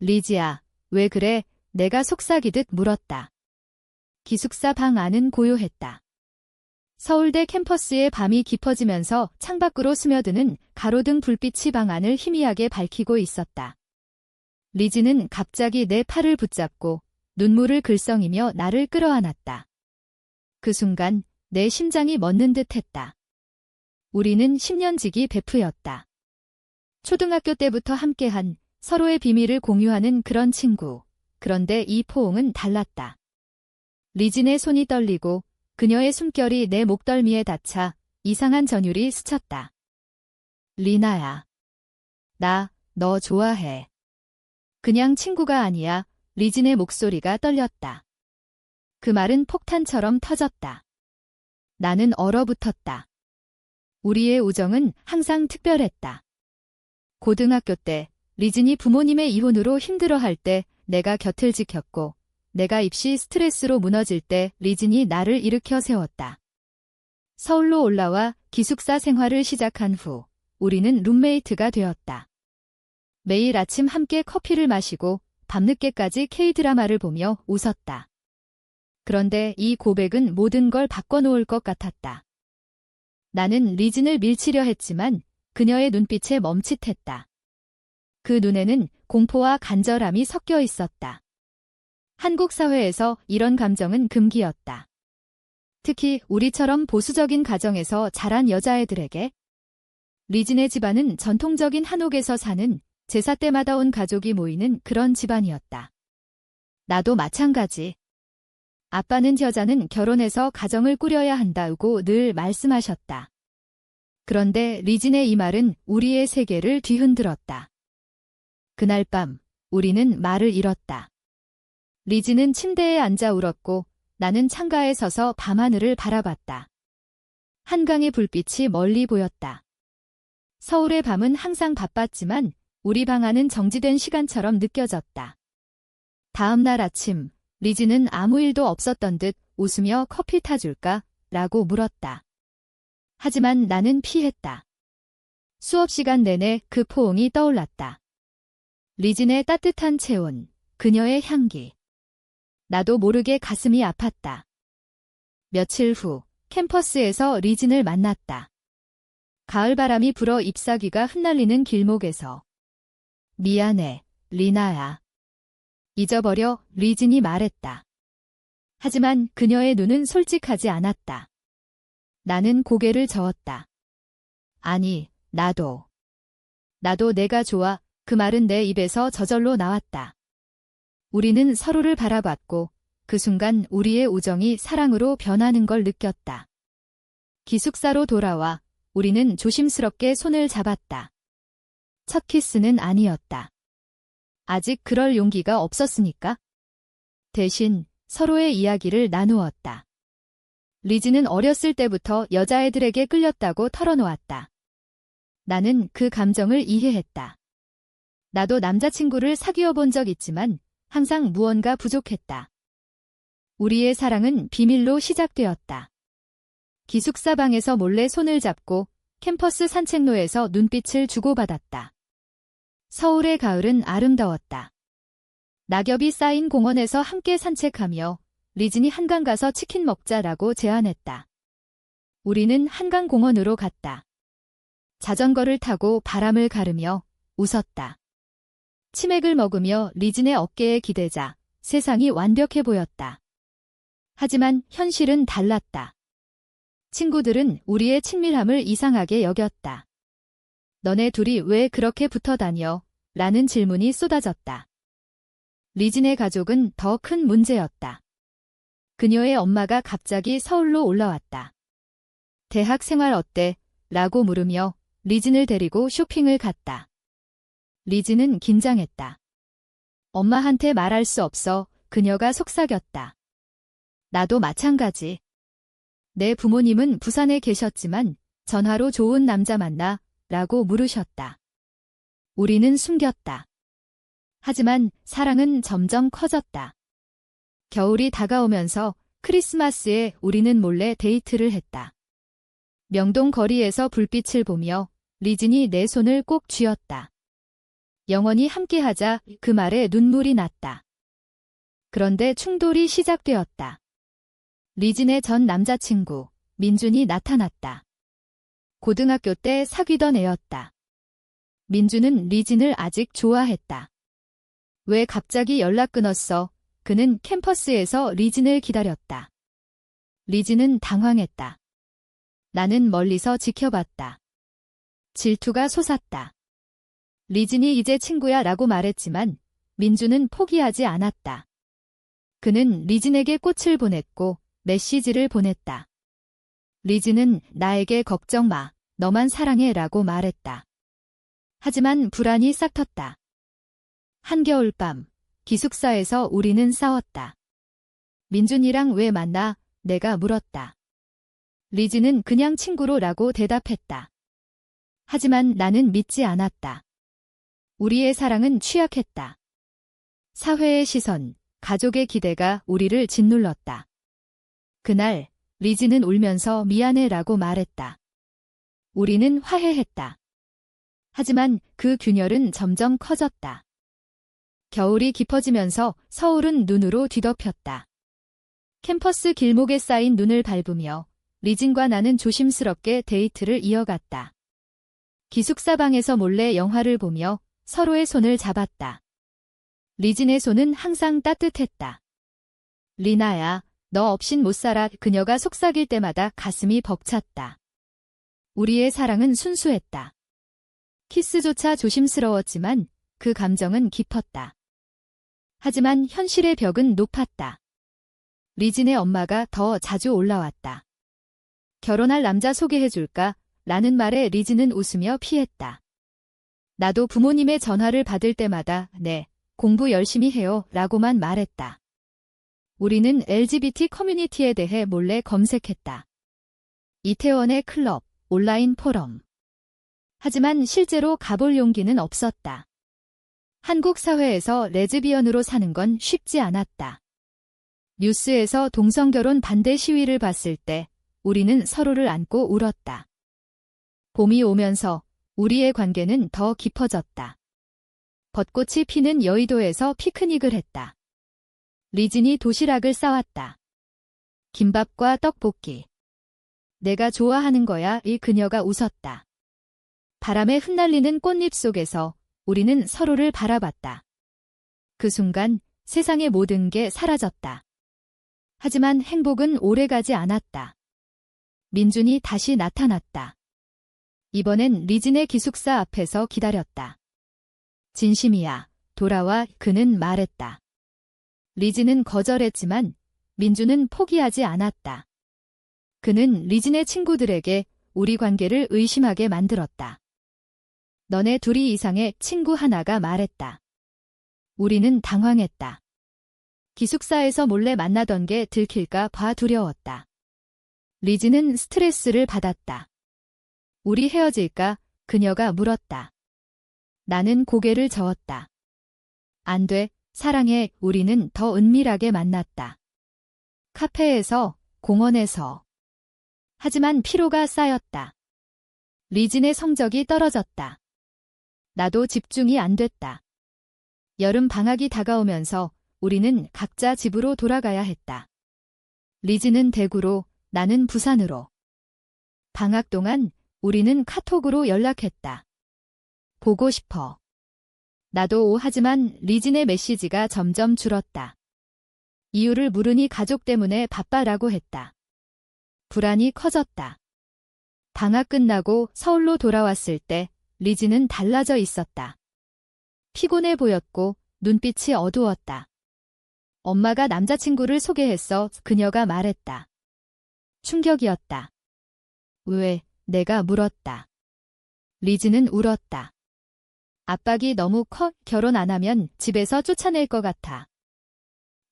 리지야, 왜 그래? 내가 속삭이듯 물었다. 기숙사 방 안은 고요했다. 서울대 캠퍼스의 밤이 깊어지면서 창밖으로 스며드는 가로등 불빛이 방 안을 희미하게 밝히고 있었다. 리지는 갑자기 내 팔을 붙잡고 눈물을 글썽이며 나를 끌어안았다. 그 순간 내 심장이 멎는 듯 했다. 우리는 10년 지기 베프였다. 초등학교 때부터 함께한 서로의 비밀을 공유하는 그런 친구. 그런데 이 포옹은 달랐다. 리진의 손이 떨리고 그녀의 숨결이 내 목덜미에 닿자 이상한 전율이 스쳤다. 리나야. 나, 너 좋아해. 그냥 친구가 아니야. 리진의 목소리가 떨렸다. 그 말은 폭탄처럼 터졌다. 나는 얼어붙었다. 우리의 우정은 항상 특별했다. 고등학교 때 리진이 부모님의 이혼으로 힘들어할 때 내가 곁을 지켰고 내가 입시 스트레스로 무너질 때 리진이 나를 일으켜 세웠다. 서울로 올라와 기숙사 생활을 시작한 후 우리는 룸메이트가 되었다. 매일 아침 함께 커피를 마시고 밤늦게까지 K-드라마를 보며 웃었다. 그런데 이 고백은 모든 걸 바꿔놓을 것 같았다. 나는 리진을 밀치려 했지만 그녀의 눈빛에 멈칫했다. 그 눈에는 공포와 간절함이 섞여 있었다. 한국 사회에서 이런 감정은 금기였다. 특히 우리처럼 보수적인 가정에서 자란 여자애들에게. 리진의 집안은 전통적인 한옥에서 사는 제사 때마다 온 가족이 모이는 그런 집안이었다. 나도 마찬가지. 아빠는 여자는 결혼해서 가정을 꾸려야 한다고 늘 말씀하셨다. 그런데 리진의 이 말은 우리의 세계를 뒤흔들었다. 그날 밤 우리는 말을 잃었다. 리진은 침대에 앉아 울었고 나는 창가에 서서 밤하늘을 바라봤다. 한강의 불빛이 멀리 보였다. 서울의 밤은 항상 바빴지만 우리 방 안은 정지된 시간처럼 느껴졌다. 다음 날 아침 리진은 아무 일도 없었던 듯 웃으며 커피 타줄까? 라고 물었다. 하지만 나는 피했다. 수업 시간 내내 그 포옹이 떠올랐다. 리진의 따뜻한 체온, 그녀의 향기. 나도 모르게 가슴이 아팠다. 며칠 후 캠퍼스에서 리진을 만났다. 가을바람이 불어 잎사귀가 흩날리는 길목에서. 미안해, 리나야. 잊어버려, 리진이 말했다. 하지만 그녀의 눈은 솔직하지 않았다. 나는 고개를 저었다. 아니, 나도 내가 좋아. 그 말은 내 입에서 저절로 나왔다. 우리는 서로를 바라봤고 그 순간 우리의 우정이 사랑으로 변하는 걸 느꼈다. 기숙사로 돌아와 우리는 조심스럽게 손을 잡았다. 첫 키스는 아니었다. 아직 그럴 용기가 없었으니까. 대신 서로의 이야기를 나누었다. 리즈는 어렸을 때부터 여자애들에게 끌렸다고 털어놓았다. 나는 그 감정을 이해했다. 나도 남자친구를 사귀어 본 적 있지만 항상 무언가 부족했다. 우리의 사랑은 비밀로 시작되었다. 기숙사 방에서 몰래 손을 잡고 캠퍼스 산책로에서 눈빛을 주고받았다. 서울의 가을은 아름다웠다. 낙엽이 쌓인 공원에서 함께 산책하며 리진이 한강 가서 치킨 먹자라고 제안했다. 우리는 한강공원으로 갔다. 자전거를 타고 바람을 가르며 웃었다. 치맥을 먹으며 리진의 어깨에 기대자 세상이 완벽해 보였다. 하지만 현실은 달랐다. 친구들은 우리의 친밀함을 이상하게 여겼다. 너네 둘이 왜 그렇게 붙어 다녀? 라는 질문이 쏟아졌다. 리진의 가족은 더 큰 문제였다. 그녀의 엄마가 갑자기 서울로 올라왔다. 대학 생활 어때? 라고 물으며 리진을 데리고 쇼핑을 갔다. 리진은 긴장했다. 엄마한테 말할 수 없어. 그녀가 속삭였다. 나도 마찬가지. 내 부모님은 부산에 계셨지만 전화로 좋은 남자 만나? 라고 물으셨다. 우리는 숨겼다. 하지만 사랑은 점점 커졌다. 겨울이 다가오면서 크리스마스에 우리는 몰래 데이트를 했다. 명동 거리에서 불빛을 보며 리진이 내 손을 꼭 쥐었다. 영원히 함께하자 그 말에 눈물이 났다. 그런데 충돌이 시작되었다. 리진의 전 남자친구, 민준이 나타났다. 고등학교 때 사귀던 애였다. 민준은 리진을 아직 좋아했다. 왜 갑자기 연락 끊었어? 그는 캠퍼스에서 리진을 기다렸다. 리진은 당황했다. 나는 멀리서 지켜봤다. 질투가 솟았다. 리진이 이제 친구야 라고 말했지만 민준은 포기하지 않았다. 그는 리진에게 꽃을 보냈고 메시지를 보냈다. 리진은 나에게 걱정 마, 너만 사랑해 라고 말했다. 하지만 불안이 싹 텄다. 한겨울 밤, 기숙사에서 우리는 싸웠다. 민준이랑 왜 만나? 내가 물었다. 리진은 그냥 친구로 라고 대답했다. 하지만 나는 믿지 않았다. 우리의 사랑은 취약했다. 사회의 시선, 가족의 기대가 우리를 짓눌렀다. 그날 리진은 울면서 미안해 라고 말했다. 우리는 화해했다. 하지만 그 균열은 점점 커졌다. 겨울이 깊어지면서 서울은 눈으로 뒤덮였다. 캠퍼스 길목에 쌓인 눈을 밟으며 리진과 나는 조심스럽게 데이트를 이어갔다. 기숙사 방에서 몰래 영화를 보며 서로의 손을 잡았다. 리진의 손은 항상 따뜻했다. 리나야, 너 없인 못 살아. 그녀가 속삭일 때마다 가슴이 벅찼다. 우리의 사랑은 순수했다. 키스조차 조심스러웠지만 그 감정은 깊었다. 하지만 현실의 벽은 높았다. 리진의 엄마가 더 자주 올라왔다. 결혼할 남자 소개해줄까? 라는 말에 리진은 웃으며 피했다. 나도 부모님의 전화를 받을 때마다 네, 공부 열심히 해요 라고만 말했다. 우리는 LGBT 커뮤니티에 대해 몰래 검색했다. 이태원의 클럽, 온라인 포럼. 하지만 실제로 가볼 용기는 없었다. 한국 사회에서 레즈비언으로 사는 건 쉽지 않았다. 뉴스에서 동성결혼 반대 시위를 봤을 때 우리는 서로를 안고 울었다. 봄이 오면서 우리의 관계는 더 깊어졌다. 벚꽃이 피는 여의도에서 피크닉을 했다. 리진이 도시락을 싸왔다. 김밥과 떡볶이. 내가 좋아하는 거야. 이 그녀가 웃었다. 바람에 흩날리는 꽃잎 속에서 우리는 서로를 바라봤다. 그 순간 세상의 모든 게 사라졌다. 하지만 행복은 오래가지 않았다. 민준이 다시 나타났다. 이번엔 리진의 기숙사 앞에서 기다렸다. 진심이야, 돌아와. 그는 말했다. 리진은 거절했지만 민준은 포기하지 않았다. 그는 리진의 친구들에게 우리 관계를 의심하게 만들었다. 너네 둘이 이상해. 친구 하나가 말했다. 우리는 당황했다. 기숙사에서 몰래 만나던 게 들킬까 봐 두려웠다. 리진은 스트레스를 받았다. 우리 헤어질까? 그녀가 물었다. 나는 고개를 저었다. 안 돼, 사랑해. 우리는 더 은밀하게 만났다. 카페에서, 공원에서. 하지만 피로가 쌓였다. 리진의 성적이 떨어졌다. 나도 집중이 안 됐다. 여름 방학이 다가오면서 우리는 각자 집으로 돌아가야 했다. 리진은 대구로, 나는 부산으로. 방학 동안 우리는 카톡으로 연락했다. 보고 싶어. 나도 하지만 리진의 메시지가 점점 줄었다. 이유를 물으니 가족 때문에 바빠라고 했다. 불안이 커졌다. 방학 끝나고 서울로 돌아왔을 때 리진은 달라져 있었다. 피곤해 보였고 눈빛이 어두웠다. 엄마가 남자친구를 소개했어. 그녀가 말했다. 충격이었다. 왜? 내가 물었다. 리진은 울었다. 압박이 너무 커. 결혼 안 하면 집에서 쫓아낼 것 같아.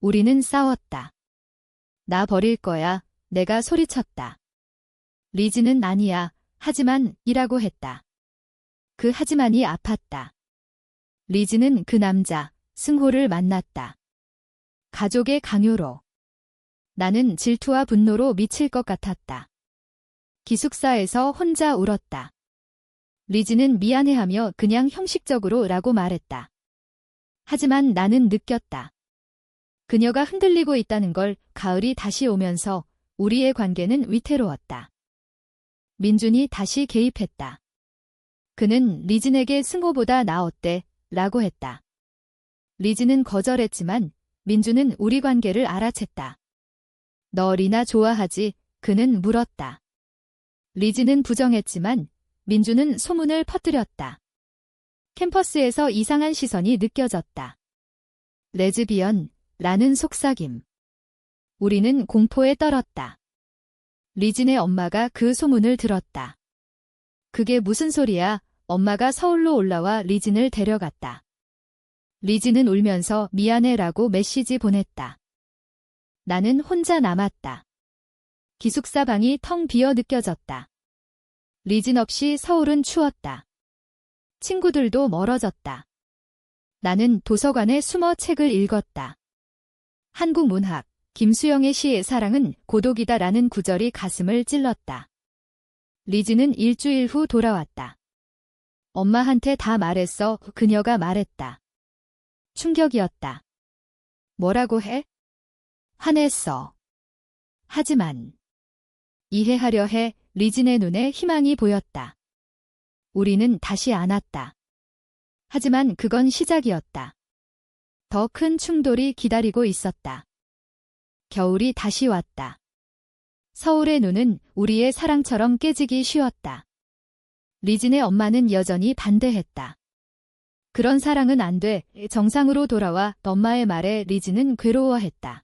우리는 싸웠다. 나 버릴 거야. 내가 소리쳤다. 리진은 아니야. 하지만 이라고 했다. 그 하지만이 아팠다. 리진은 그 남자, 승호를 만났다. 가족의 강요로. 나는 질투와 분노로 미칠 것 같았다. 기숙사에서 혼자 울었다. 리즈는 미안해하며 그냥 형식적으로 라고 말했다. 하지만 나는 느꼈다. 그녀가 흔들리고 있다는 걸. 가을이 다시 오면서 우리의 관계는 위태로웠다. 민준이 다시 개입했다. 그는 리진에게 승호보다 나었대 라고 했다. 리진은 거절했지만 민준은 우리 관계를 알아챘다. 너 리나 좋아하지? 그는 물었다. 리진은 부정했지만 민준은 소문을 퍼뜨렸다. 캠퍼스에서 이상한 시선이 느껴졌다. 레즈비언 라는 속삭임. 우리는 공포에 떨었다. 리진의 엄마가 그 소문을 들었다. 그게 무슨 소리야? 엄마가 서울로 올라와 리진을 데려갔다. 리진은 울면서 미안해라고 메시지 보냈다. 나는 혼자 남았다. 기숙사 방이 텅 비어 느껴졌다. 리진 없이 서울은 추웠다. 친구들도 멀어졌다. 나는 도서관에 숨어 책을 읽었다. 한국 문학, 김수영의 시의 사랑은 고독이다라는 구절이 가슴을 찔렀다. 리진은 일주일 후 돌아왔다. 엄마한테 다 말했어. 그녀가 말했다. 충격이었다. 뭐라고 해? 화냈어. 하지만 이해하려 해. 리진의 눈에 희망이 보였다. 우리는 다시 안았다. 하지만 그건 시작이었다. 더 큰 충돌이 기다리고 있었다. 겨울이 다시 왔다. 서울의 눈은 우리의 사랑처럼 깨지기 쉬웠다. 리진의 엄마는 여전히 반대했다. 그런 사랑은 안 돼. 정상으로 돌아와. 엄마의 말에 리진은 괴로워했다.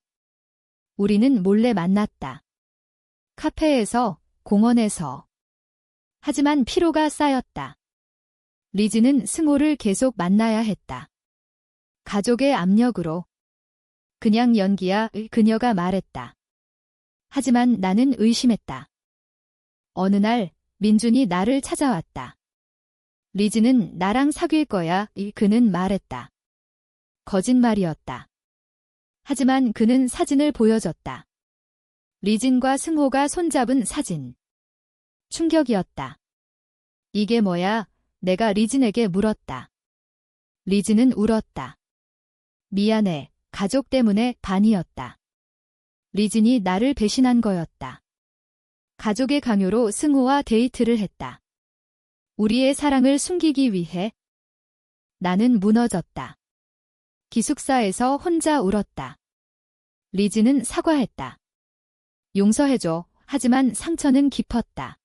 우리는 몰래 만났다. 카페에서, 공원에서. 하지만 피로가 쌓였다. 리진은 승호를 계속 만나야 했다. 가족의 압력으로. 그냥 연기야. 그녀가 말했다. 하지만 나는 의심했다. 어느 날 민준이 나를 찾아왔다. 리즈는 나랑 사귈 거야. 그는 말했다. 거짓말이었다. 하지만 그는 사진을 보여줬다. 리진과 승호가 손잡은 사진. 충격이었다. 이게 뭐야? 내가 리진에게 물었다. 리진은 울었다. 미안해. 가족 때문에 반이었다. 리진이 나를 배신한 거였다. 가족의 강요로 승호와 데이트를 했다. 우리의 사랑을 숨기기 위해 나는 무너졌다. 기숙사에서 혼자 울었다. 리진은 사과했다. 용서해줘. 하지만 상처는 깊었다.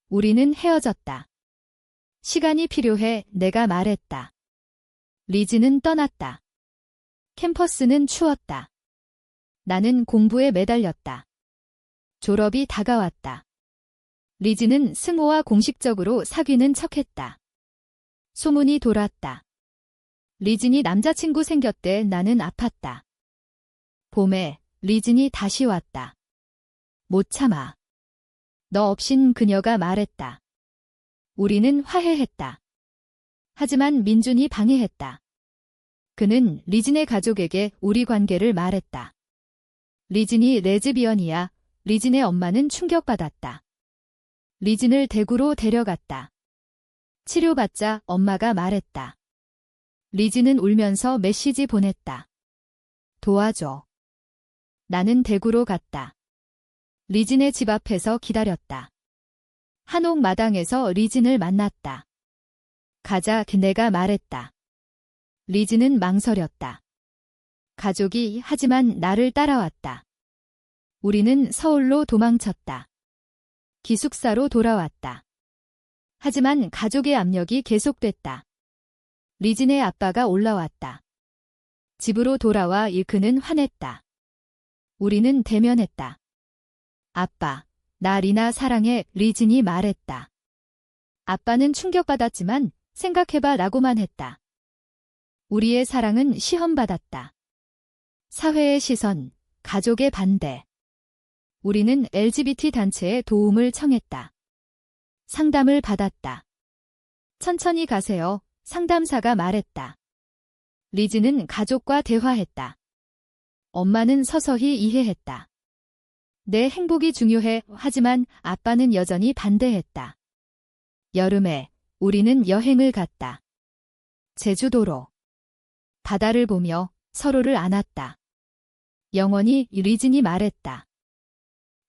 우리는 헤어졌다. 시간이 필요해. 내가 말했다. 리진은 떠났다. 캠퍼스는 추웠다. 나는 공부에 매달렸다. 졸업이 다가왔다. 리진은 승호와 공식적으로 사귀는 척했다. 소문이 돌았다. 리진이 남자친구 생겼대. 나는 아팠다. 봄에 리진이 다시 왔다. 못 참아. 너 없인 그녀가 말했다. 우리는 화해했다. 하지만 민준이 방해했다. 그는 리진의 가족에게 우리 관계를 말했다. 리진이 레즈비언이야. 리진의 엄마는 충격받았다. 리진을 대구로 데려갔다. 치료받자. 엄마가 말했다. 리진은 울면서 메시지 보냈다. 도와줘. 나는 대구로 갔다. 리진의 집 앞에서 기다렸다. 한옥 마당에서 리진을 만났다. 가자. 내가 말했다. 리진은 망설였다. 가족이 하지만 나를 따라왔다. 우리는 서울로 도망쳤다. 기숙사로 돌아왔다. 하지만 가족의 압력이 계속됐다. 리진의 아빠가 올라왔다. 집으로 돌아와. 그는 화냈다. 우리는 대면했다. 아빠, 나 리나 사랑해. 리진이 말했다. 아빠는 충격받았지만 생각해봐 라고만 했다. 우리의 사랑은 시험받았다. 사회의 시선, 가족의 반대. 우리는 LGBT 단체에 도움을 청했다. 상담을 받았다. 천천히 가세요. 상담사가 말했다. 리즈는 가족과 대화했다. 엄마는 서서히 이해했다. 내 행복이 중요해. 하지만 아빠는 여전히 반대했다. 여름에 우리는 여행을 갔다. 제주도로. 바다를 보며 서로를 안았다. 영원히 리진이 말했다.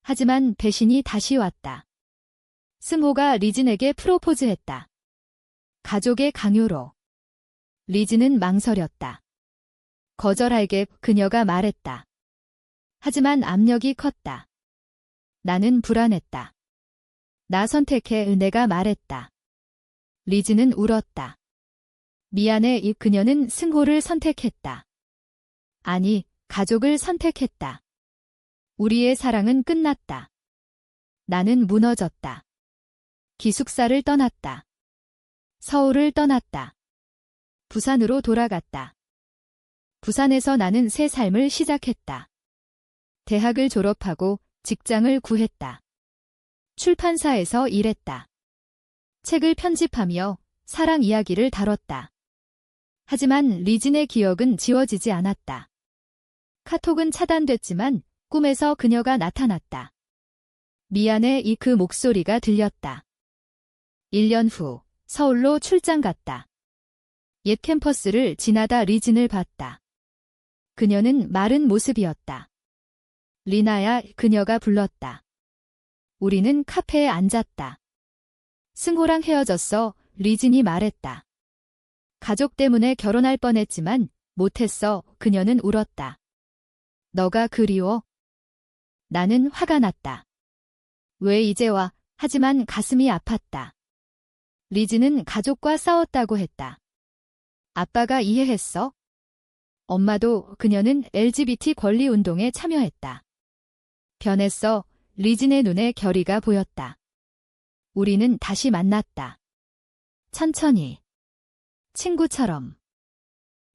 하지만 배신이 다시 왔다. 승호가 리진에게 프로포즈했다. 가족의 강요로. 리진은 망설였다. 거절할게 그녀가 말했다. 하지만 압력이 컸다. 나는 불안했다. 나 선택해 내가 말했다. 리진은 울었다. 미안해 그녀는 승호를 선택했다. 아니, 가족을 선택했다. 우리의 사랑은 끝났다. 나는 무너졌다. 기숙사를 떠났다. 서울을 떠났다. 부산으로 돌아갔다. 부산에서 나는 새 삶을 시작했다. 대학을 졸업하고 직장을 구했다. 출판사에서 일했다. 책을 편집하며 사랑 이야기를 다뤘다. 하지만 리진의 기억은 지워지지 않았다. 카톡은 차단됐지만 꿈에서 그녀가 나타났다. 미안해 그 목소리가 들렸다. 1년 후 서울로 출장 갔다. 옛 캠퍼스를 지나다 리진을 봤다. 그녀는 마른 모습이었다. 리나야 그녀가 불렀다. 우리는 카페에 앉았다. 승호랑 헤어졌어 리진이 말했다. 가족 때문에 결혼할 뻔했지만 못했어 그녀는 울었다. 너가 그리워? 나는 화가 났다. 왜 이제 와? 하지만 가슴이 아팠다. 리진은 가족과 싸웠다고 했다. 아빠가 이해했어? 엄마도 그녀는 LGBT 권리 운동에 참여했다. 변했어. 리진의 눈에 결의가 보였다. 우리는 다시 만났다. 천천히. 친구처럼.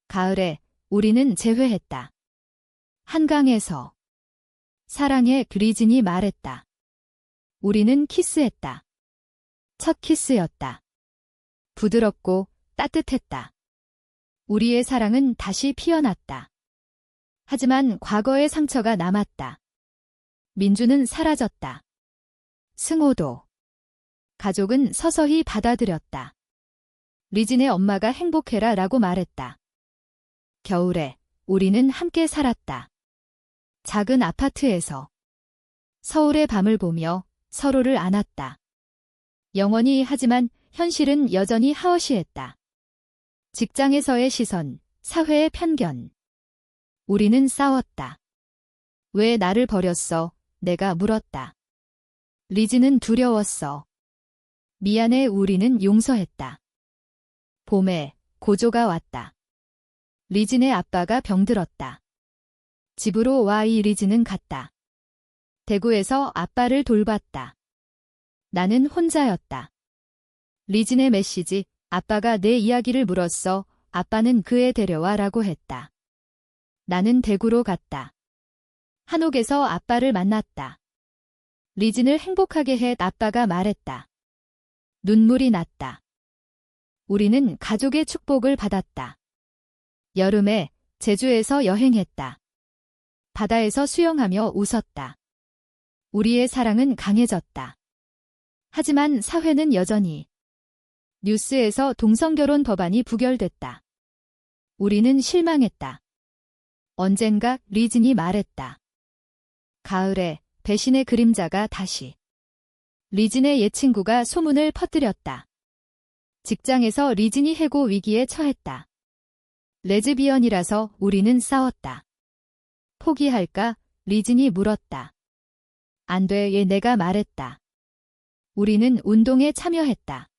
가을에 우리는 재회했다. 한강에서. 사랑해 리진이 말했다. 우리는 키스했다. 첫 키스였다. 부드럽고 따뜻했다. 우리의 사랑은 다시 피어났다. 하지만 과거의 상처가 남았다. 민주는 사라졌다. 승호도. 가족은 서서히 받아들였다. 리진의 엄마가 행복해라 라고 말했다. 겨울에 우리는 함께 살았다. 작은 아파트에서. 서울의 밤을 보며 서로를 안았다. 영원히 하지만 현실은 여전히 하어시했다. 직장에서의 시선, 사회의 편견. 우리는 싸웠다. 왜 나를 버렸어? 내가 물었다. 리진은 두려웠어. 미안해 우리는 용서했다. 봄에 고조가 왔다. 리진의 아빠가 병들었다. 집으로 와 리진은 갔다. 대구에서 아빠를 돌봤다. 나는 혼자였다. 리진의 메시지, 아빠가 내 이야기를 물었어. 아빠는 그애 데려와 라고 했다. 나는 대구로 갔다. 한옥에서 아빠를 만났다. 리진을 행복하게 해 아빠가 말했다. 눈물이 났다. 우리는 가족의 축복을 받았다. 여름에 제주에서 여행했다. 바다에서 수영하며 웃었다. 우리의 사랑은 강해졌다. 하지만 사회는 여전히. 뉴스에서 동성결혼 법안이 부결됐다. 우리는 실망했다. 언젠가 리진이 말했다. 가을에 배신의 그림자가 다시. 리진의 옛 친구가 소문을 퍼뜨렸다. 직장에서 리진이 해고 위기에 처했다. 레즈비언이라서 우리는 싸웠다. 포기할까? 리진이 물었다. 안 돼, 내가 말했다. 우리는 운동에 참여했다.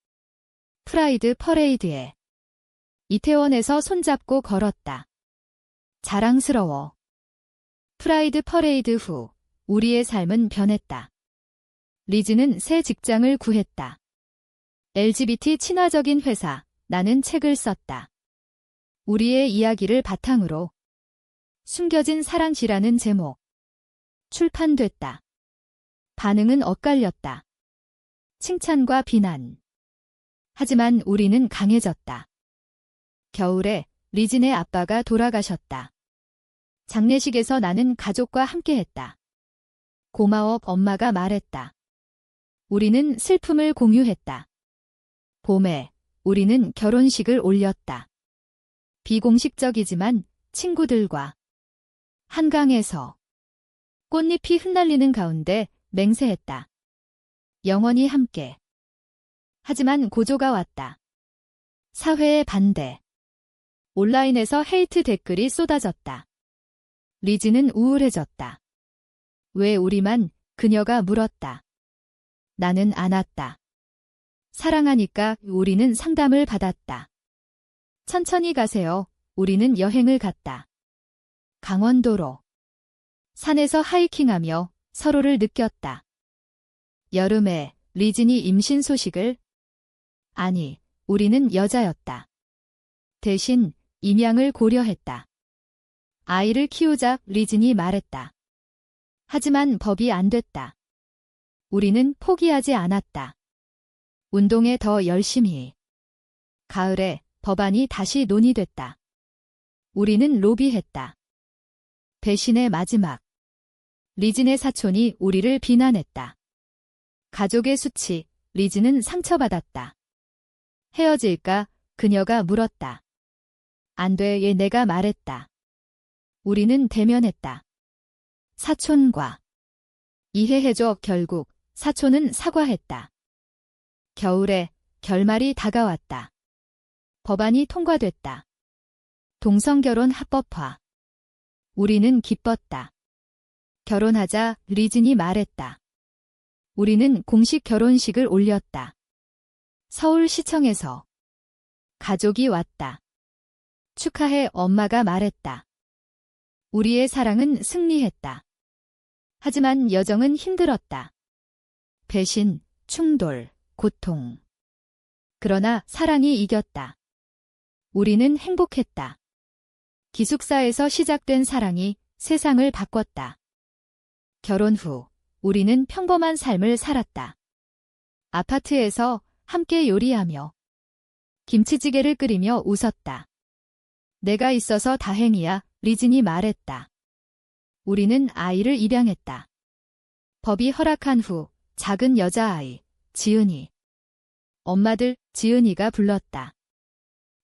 프라이드 퍼레이드에. 이태원에서 손잡고 걸었다. 자랑스러워. 프라이드 퍼레이드 후 우리의 삶은 변했다. 리즈는 새 직장을 구했다. LGBT 친화적인 회사, 나는 책을 썼다. 우리의 이야기를 바탕으로. 숨겨진 사랑시라는 제목. 출판됐다. 반응은 엇갈렸다. 칭찬과 비난. 하지만 우리는 강해졌다. 겨울에 리진의 아빠가 돌아가셨다. 장례식에서 나는 가족과 함께했다. 고마워 엄마가 말했다. 우리는 슬픔을 공유했다. 봄에 우리는 결혼식을 올렸다. 비공식적이지만 친구들과 한강에서 꽃잎이 흩날리는 가운데 맹세했다. 영원히 함께. 하지만 고조가 왔다. 사회의 반대. 온라인에서 헤이트 댓글이 쏟아졌다. 리즈는 우울해졌다. 왜 우리만? 그녀가 물었다. 나는 안았다. 사랑하니까. 우리는 상담을 받았다. 천천히 가세요. 우리는 여행을 갔다. 강원도로. 산에서 하이킹하며 서로를 느꼈다. 여름에 리진이 임신 소식을. 아니, 우리는 여자였다. 대신 임양을 고려했다. 아이를 키우자. 리진이 말했다. 하지만 법이 안 됐다. 우리는 포기하지 않았다. 운동에 더 열심히. 가을에 법안이 다시 논의됐다. 우리는 로비했다. 배신의 마지막. 리진의 사촌이 우리를 비난했다. 가족의 수치. 리진은 상처받았다. 헤어질까? 그녀가 물었다. 안 돼. 얘 내가 말했다. 우리는 대면했다. 사촌과. 이해해줘. 결국 사촌은 사과했다. 겨울에 결말이 다가왔다. 법안이 통과됐다. 동성결혼 합법화. 우리는 기뻤다. 결혼하자. 리진이 말했다. 우리는 공식 결혼식을 올렸다. 서울시청에서 가족이 왔다. 축하해. 엄마가 말했다. 우리의 사랑은 승리했다. 하지만 여정은 힘들었다. 배신, 충돌, 고통. 그러나 사랑이 이겼다. 우리는 행복했다. 기숙사에서 시작된 사랑이 세상을 바꿨다. 결혼 후 우리는 평범한 삶을 살았다. 아파트에서 함께 요리하며 김치찌개를 끓이며 웃었다. 내가 있어서 다행이야. 리진이 말했다. 우리는 아이를 입양했다. 법이 허락한 후 작은 여자아이, 지은이. 엄마들, 지은이가 불렀다.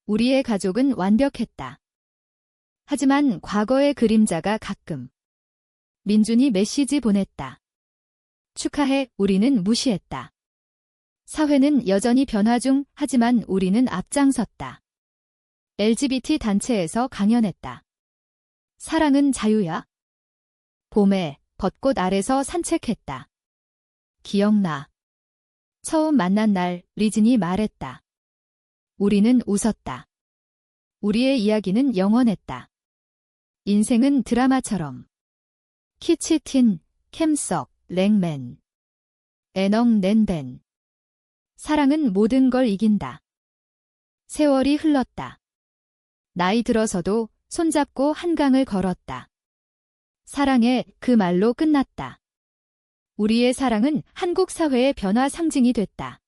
우리의 가족은 완벽했다. 하지만 과거의 그림자가 가끔. 민준이 메시지 보냈다. 축하해. 우리는 무시했다. 사회는 여전히 변화 중. 하지만 우리는 앞장섰다. LGBT 단체에서 강연했다. 사랑은 자유야. 봄에 벚꽃 아래서 산책했다. 기억나. 처음 만난 날. 리진이 말했다. 우리는 웃었다. 우리의 이야기는 영원했다. 인생은 드라마처럼. 키치틴, 캠석, 랭맨. 애넝 넨벤. 사랑은 모든 걸 이긴다. 세월이 흘렀다. 나이 들어서도 손잡고 한강을 걸었다. 사랑의 그 말로 끝났다. 우리의 사랑은 한국 사회의 변화 상징이 됐다.